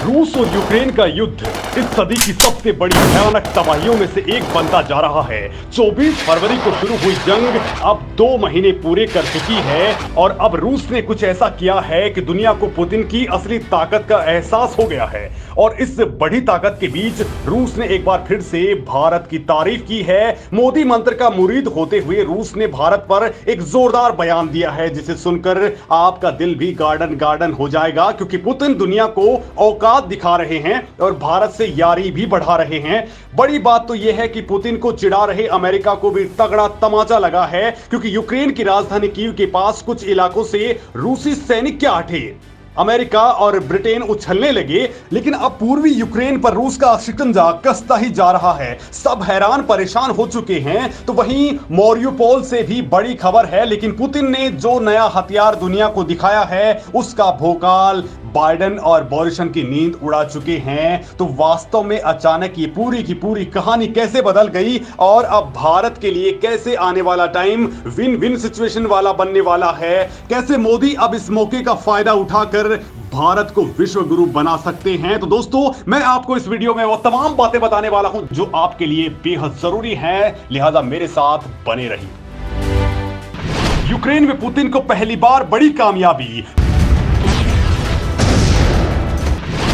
रूस और यूक्रेन का युद्ध इस सदी की सबसे बड़ी भयानक तबाहियों में से एक बनता जा रहा है। 24 फरवरी को शुरू हुई जंग अब 2 महीने पूरे कर चुकी है और अब रूस ने कुछ ऐसा किया है कि दुनिया को पुतिन की असली ताकत का एहसास हो गया है। और इस बड़ी ताकत के बीच रूस ने एक बार फिर से भारत की तारीफ की है। मोदी मंत्र का मुरीद होते हुए रूस ने भारत पर एक जोरदार बयान दिया है, जिसे सुनकर आपका दिल भी गार्डन गार्डन हो जाएगा, क्योंकि पुतिन दुनिया को औकात दिखा रहे हैं और भारत से यारी भी बढ़ा रहे हैं। बड़ी बात तो यह है कि पुतिन को चिढ़ा रहे अमेरिका को भी तगड़ा तमाचा लगा है, क्योंकि यूक्रेन की राजधानी कीव के पास कुछ इलाकों से रूसी सैनिक क्या हटे। अमेरिका और ब्रिटेन उछलने लगे, लेकिन अब पूर्वी यूक्रेन पर रूस का शिकंजा कसता ही जा रहा है। सब हैरान परेशान हो चुके हैं। तो वहीं मारिउपोल से भी बड़ी खबर है, लेकिन पुतिन ने जो नया हथियार दुनिया को दिखाया है उसका भोकाल बाइडेन और बोरिसन की नींद उड़ा चुके हैं। तो वास्तव में अचानक ये पूरी की पूरी कहानी कैसे बदल गई और अब भारत के लिए कैसे आने वाला टाइम विन विन सिचुएशन वाला बनने वाला है, कैसे मोदी अब इस मौके का फायदा उठाकर भारत को विश्व गुरु बना सकते हैं। तो दोस्तों, मैं आपको इस वीडियो में वो तमाम बातें बताने वाला हूं जो आपके लिए बेहद जरूरी है, लिहाजा मेरे साथ बने रहिए। यूक्रेन में पुतिन को पहली बार बड़ी कामयाबी।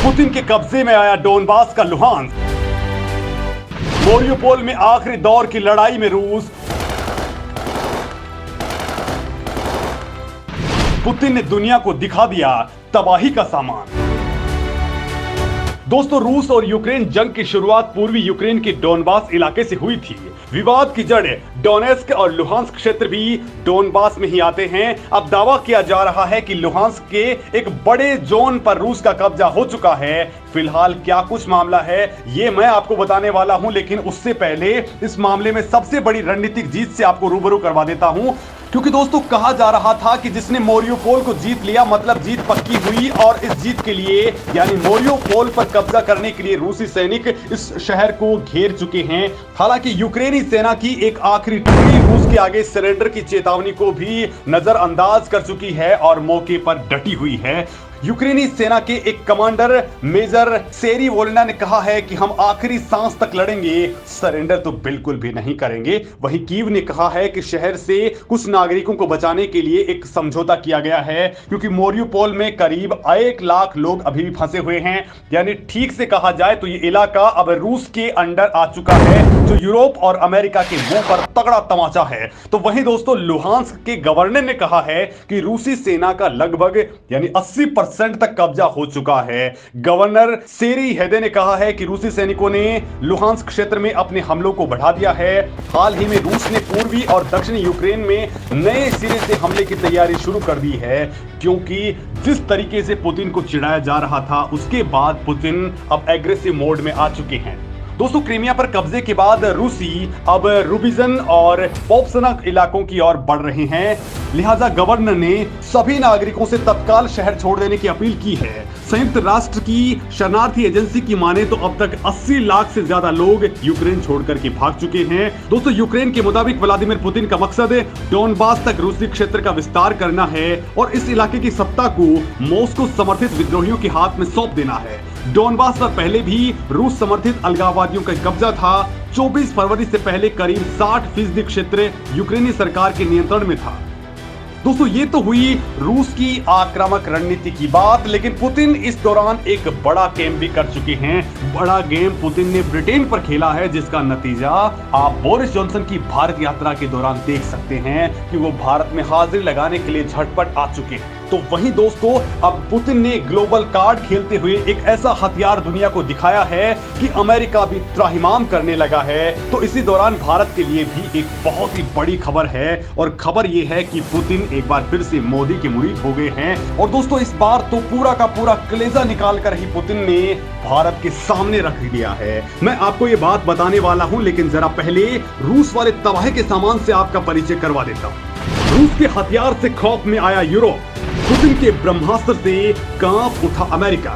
पुतिन के कब्जे में आया डोनबास का लुहांस्क। मारिउपोल में आखिरी दौर की लड़ाई में रूस। पुतिन ने दुनिया को दिखा दिया तबाही का सामान। दोस्तों, रूस और यूक्रेन जंग की शुरुआत पूर्वी यूक्रेन के डोनबास इलाके से हुई थी। विवाद की जड़ डोनेस्क और लुहांस्क क्षेत्र भी डोनबास में ही आते हैं। अब दावा किया जा रहा है कि लुहांस्क के एक बड़े जोन पर रूस का कब्जा हो चुका है। फिलहाल क्या कुछ मामला है ये मैं आपको बताने वाला हूं, लेकिन उससे पहले इस मामले में सबसे बड़ी रणनीतिक जीत से आपको रूबरू करवा देता हूं। क्योंकि दोस्तों, कहा जा रहा था कि जिसने मारिउपोल को जीत लिया मतलब जीत पक्की हुई, और इस जीत के लिए यानी मारिउपोल पर कब्जा करने के लिए रूसी सैनिक इस शहर को घेर चुके हैं। हालांकि यूक्रेनी सेना की एक आखिरी टुकड़ी रूस के आगे सरेंडर की चेतावनी को भी नजरअंदाज कर चुकी है और मौके पर डटी हुई है। यूक्रेनी सेना के एक कमांडर मेजर सेरी वोलिना ने कहा है कि हम आखिरी सांस तक लड़ेंगे, सरेंडर तो बिल्कुल भी नहीं करेंगे। वहीं कीव ने कहा है कि शहर से कुछ नागरिकों को बचाने के लिए एक समझौता किया गया है, क्योंकि मारिउपोल में करीब 1 लाख लोग अभी भी फंसे हुए हैं। यानी ठीक से कहा जाए तो ये इलाका अब रूस के अंडर आ चुका है, जो यूरोप और अमेरिका के मुंह पर तगड़ा तमाचा है। तो वहीं दोस्तों, लुहांस्क के गवर्नर ने कहा है कि रूसी सेना का लगभग यानी 80% तक कब्जा हो चुका है। गवर्नर सेरी हेदे ने कहा है कि रूसी सैनिकों ने लुहांस्क क्षेत्र में अपने हमलों को बढ़ा दिया है। हाल ही में रूस ने पूर्वी और दक्षिणी यूक्रेन में नए सिरे से हमले की तैयारी शुरू कर दी है, क्योंकि जिस तरीके से पुतिन को चिढ़ाया जा रहा था उसके बाद पुतिन अब एग्रेसिव मोड में आ चुके हैं। दोस्तों, क्रीमिया पर कब्जे के बाद रूसी अब रुबिजन और पोप्सना इलाकों की ओर बढ़ रहे हैं। लिहाजा गवर्नर ने सभी नागरिकों से तत्काल शहर छोड़ देने की अपील की है। संयुक्त राष्ट्र की शरणार्थी एजेंसी की माने तो अब तक 80 लाख से ज्यादा लोग यूक्रेन छोड़कर के भाग चुके हैं। दोस्तों, यूक्रेन के मुताबिक व्लादिमीर पुतिन का मकसद डोनबास तक रूसी क्षेत्र का विस्तार करना है और इस इलाके की सत्ता को मॉस्को समर्थित विद्रोहियों के हाथ में सौंप देना है। डोनबास पर पहले भी रूस समर्थित अलगाववादियों का कब्जा था। 24 फरवरी से पहले करीब 60% क्षेत्र यूक्रेनी सरकार के नियंत्रण में था। दोस्तों, ये तो हुई रूस की आक्रामक रणनीति की बात, लेकिन पुतिन इस दौरान एक बड़ा गेम भी कर चुके हैं। बड़ा गेम पुतिन ने ब्रिटेन पर खेला है, जिसका नतीजा आप बोरिस जॉनसन की भारत यात्रा के दौरान देख सकते हैं कि वो भारत में हाजिरी लगाने के लिए झटपट आ चुके हैं। तो वहीं दोस्तों, अब पुतिन ने ग्लोबल कार्ड खेलते हुए एक ऐसा हथियार दुनिया को दिखाया है कि अमेरिका भी त्राहिमाम करने लगा है। तो इसी दौरान भारत के लिए भी एक बहुत ही बड़ी खबर है, और खबर यह है कि पुतिन एक बार फिर से मोदी के मुरीद हो गए हैं। और दोस्तों, इस बार तो पूरा का पूरा कलेजा निकाल कर ही पुतिन ने भारत के सामने रख दिया है। मैं आपको ये बात बताने वाला हूं, लेकिन जरा पहले रूस वाले तबाही के सामान से आपका परिचय करवा देता हूं। रूस के हथियार से खौफ में आया यूरोप, पुतिन के ब्रह्मास्त्र से कांप उठा अमेरिका।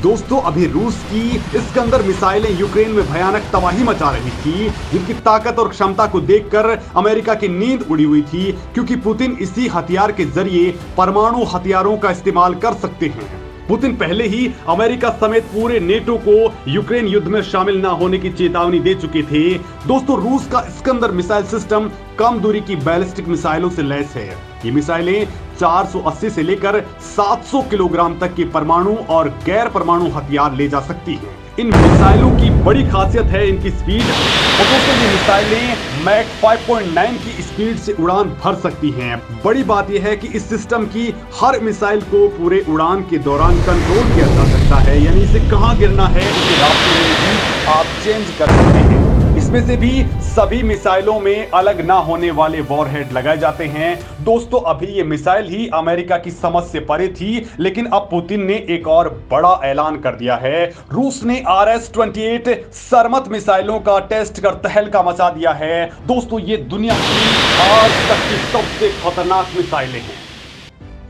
दोस्तों अभी रूस की इस्कंदर मिसाइलें यूक्रेन में भयानक तबाही मचा रही थी, जिनकी ताकत और क्षमता को देखकर अमेरिका की नींद उड़ी हुई थी, क्योंकि पुतिन इसी हथियार के जरिए परमाणु हथियारों का इस्तेमाल कर सकते हैं। पुतिन पहले ही अमेरिका समेत पूरे नेटो को यूक्रेन युद्ध में शामिल न होने की चेतावनी दे चुके थे। दोस्तों रूस का इस्कंदर मिसाइल सिस्टम कम दूरी की बैलिस्टिक मिसाइलों से लैस है। ये मिसाइलें 480 से लेकर 700 किलोग्राम तक के परमाणु और गैर परमाणु हथियार ले जा सकती हैं। इन मिसाइलों की बड़ी खासियत है इनकी स्पीड। और दोस्तों ये मिसाइलें मैक 5.9 की स्पीड से उड़ान भर सकती हैं। बड़ी बात यह है कि इस सिस्टम की हर मिसाइल को पूरे उड़ान के दौरान कंट्रोल किया जा सकता है, यानी इसे कहां गिरना है उसके रास्ते में भी आप चेंज कर सकते हैं। इसमें से भी सभी मिसाइलों में अलग ना होने वाले वॉरहेड लगाए जाते हैं। दोस्तों अभी ये मिसाइल ही अमेरिका की समझ से परे थी, लेकिन अब पुतिन ने एक और बड़ा ऐलान कर दिया है। रूस ने RS-28 सरमत मिसाइलों का टेस्ट कर तहलका मचा दिया है। दोस्तों ये दुनिया की आज तक की सबसे खतरनाक मिसाइलें हैं।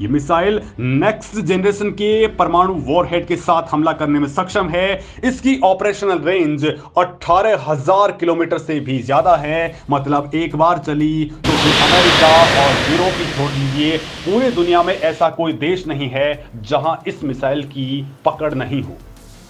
ये मिसाइल नेक्स्ट जनरेशन के परमाणु वॉरहेड के साथ हमला करने में सक्षम है। इसकी ऑपरेशनल रेंज 18,000 किलोमीटर से भी ज्यादा है। मतलब एक बार चली तो फिर अमेरिका और यूरोप ही छोड़ दीजिए, पूरे दुनिया में ऐसा कोई देश नहीं है जहां इस मिसाइल की पकड़ नहीं हो।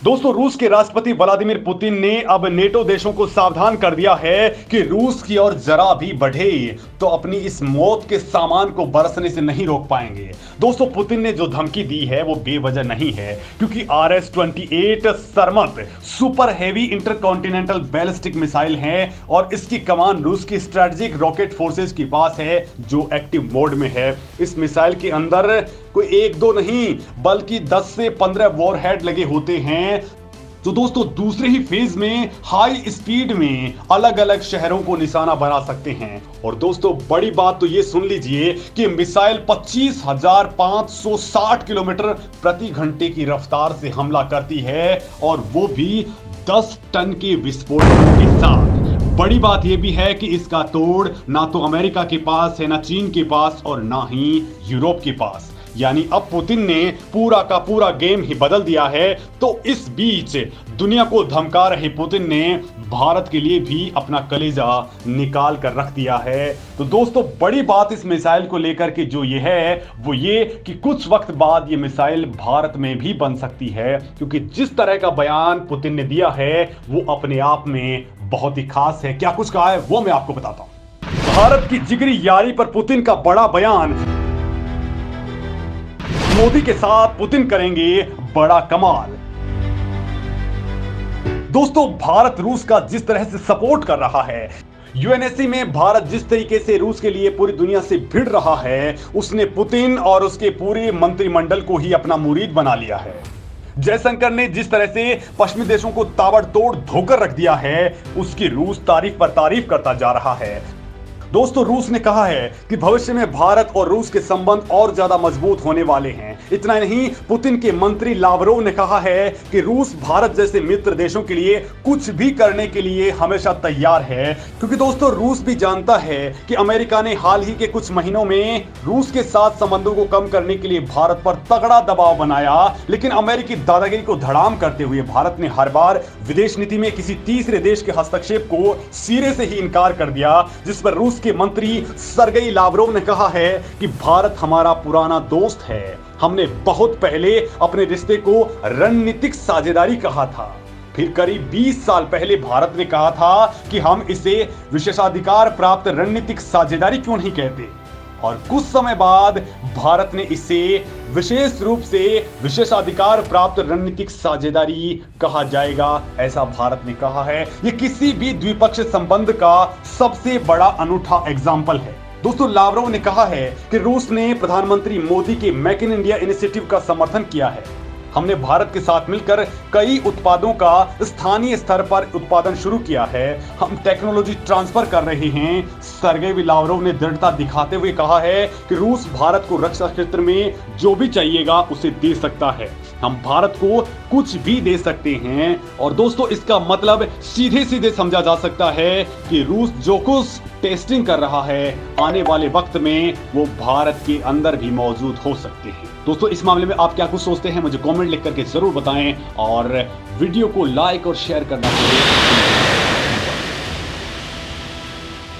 दोस्तों रूस के राष्ट्रपति व्लादिमीर पुतिन ने अब नेटो देशों को सावधान कर दिया है कि रूस की ओर जरा भी बढ़े तो अपनी इस मौत के सामान को बरसने से नहीं रोक पाएंगे। दोस्तों पुतिन ने जो धमकी दी है वो बेवजह नहीं है, क्योंकि RS-28 Sarmat super heavy intercontinental ballistic missile है और इसकी कमान रूस की स्ट्रेटेजिक रॉकेट फोर्सेस के पास है, जो एक्टिव मोड में है। इस मिसाइल के अंदर कोई एक दो नहीं बल्कि 10 से 15 वॉरहेड लगे होते हैं। तो दोस्तों दूसरे ही फेज में हाई स्पीड में अलग अलग शहरों को निशाना बना सकते हैं। और दोस्तों बड़ी बात तो ये सुन लीजिए कि मिसाइल 25,560 किलोमीटर प्रति घंटे की रफ्तार से हमला करती है, और वो भी 10 टन के विस्फोटकों के साथ। बड़ी बात यह भी है कि इसका तोड़ ना तो अमेरिका के पास है, ना चीन के पास और ना ही यूरोप के पास। यानी अब पुतिन ने पूरा का पूरा गेम ही बदल दिया है। तो इस बीच दुनिया को धमका रहे पुतिन ने भारत के लिए भी अपना कलेजा निकाल कर रख दिया है। तो दोस्तों बड़ी बात इस मिसाइल को लेकर के जो ये है वो ये कि कुछ वक्त बाद ये मिसाइल भारत में भी बन सकती है, क्योंकि जिस तरह का बयान पुतिन ने दिया है वो अपने आप में बहुत ही खास है। क्या कुछ कहा है वो मैं आपको बताता हूं। भारत की जिगरी यारी पर पुतिन का बड़ा बयान। मोदी के साथ पुतिन करेंगे बड़ा कमाल। दोस्तों भारत रूस का जिस तरह से सपोर्ट कर रहा है, UNSC में भारत जिस तरीके से रूस के लिए पूरी दुनिया से भिड़ रहा है, उसने पुतिन और उसके पूरे मंत्रिमंडल को ही अपना मुरीद बना लिया है। जयशंकर ने जिस तरह से पश्चिमी देशों को ताबड़तोड़ धोकर रख दिया है, उसकी रूस तारीफ पर तारीफ करता जा रहा है। दोस्तों रूस ने कहा है कि भविष्य में भारत और रूस के संबंध और ज्यादा मजबूत होने वाले हैं। इतना नहीं, पुतिन के मंत्री लावरोव ने कहा है कि रूस भारत जैसे मित्र देशों के लिए कुछ भी करने के लिए हमेशा तैयार है, क्योंकि दोस्तों रूस भी जानता है कि अमेरिका ने हाल ही के कुछ महीनों में रूस के साथ संबंधों को कम करने के लिए भारत पर तगड़ा दबाव बनाया। लेकिन अमेरिकी दादागिरी को धड़ाम करते हुए भारत ने हर बार विदेश नीति में किसी तीसरे देश के हस्तक्षेप को सिरे से ही इनकार कर दिया, जिस पर रूस के मंत्री सर्गेई लावरोव ने कहा है कि भारत हमारा पुराना दोस्त है। हमने बहुत पहले अपने रिश्ते को रणनीतिक साझेदारी कहा था। फिर करीब 20 साल पहले भारत ने कहा था कि हम इसे विशेषाधिकार प्राप्त रणनीतिक साझेदारी क्यों नहीं कहते, और कुछ समय बाद भारत ने इसे विशेष रूप से विशेषाधिकार प्राप्त रणनीतिक साझेदारी कहा जाएगा, ऐसा भारत ने कहा है। यह किसी भी द्विपक्षीय संबंध का सबसे बड़ा अनूठा एग्जाम्पल है। दोस्तों लावरोव ने कहा है कि रूस ने प्रधानमंत्री मोदी के मेक इन इंडिया इनिशिएटिव का समर्थन किया है। हमने भारत के साथ मिलकर कई उत्पादों का स्थानीय स्तर पर उत्पादन शुरू किया है। हम टेक्नोलॉजी ट्रांसफर कर रहे हैं। सर्गेई लावरोव ने दृढ़ता दिखाते हुए कहा है कि रूस भारत को रक्षा क्षेत्र में जो भी चाहिएगा उसे दे सकता है। हम भारत को कुछ भी दे सकते हैं। और दोस्तों इसका मतलब सीधे सीधे समझा जा सकता है कि रूस जो कुछ टेस्टिंग कर रहा है, आने वाले वक्त में वो भारत के अंदर भी मौजूद हो सकते हैं। दोस्तों, इस मामले में आप क्या कुछ सोचते हैं मुझे कमेंट लिख करके जरूर बताएं और वीडियो को लाइक और शेयर करना भूलें।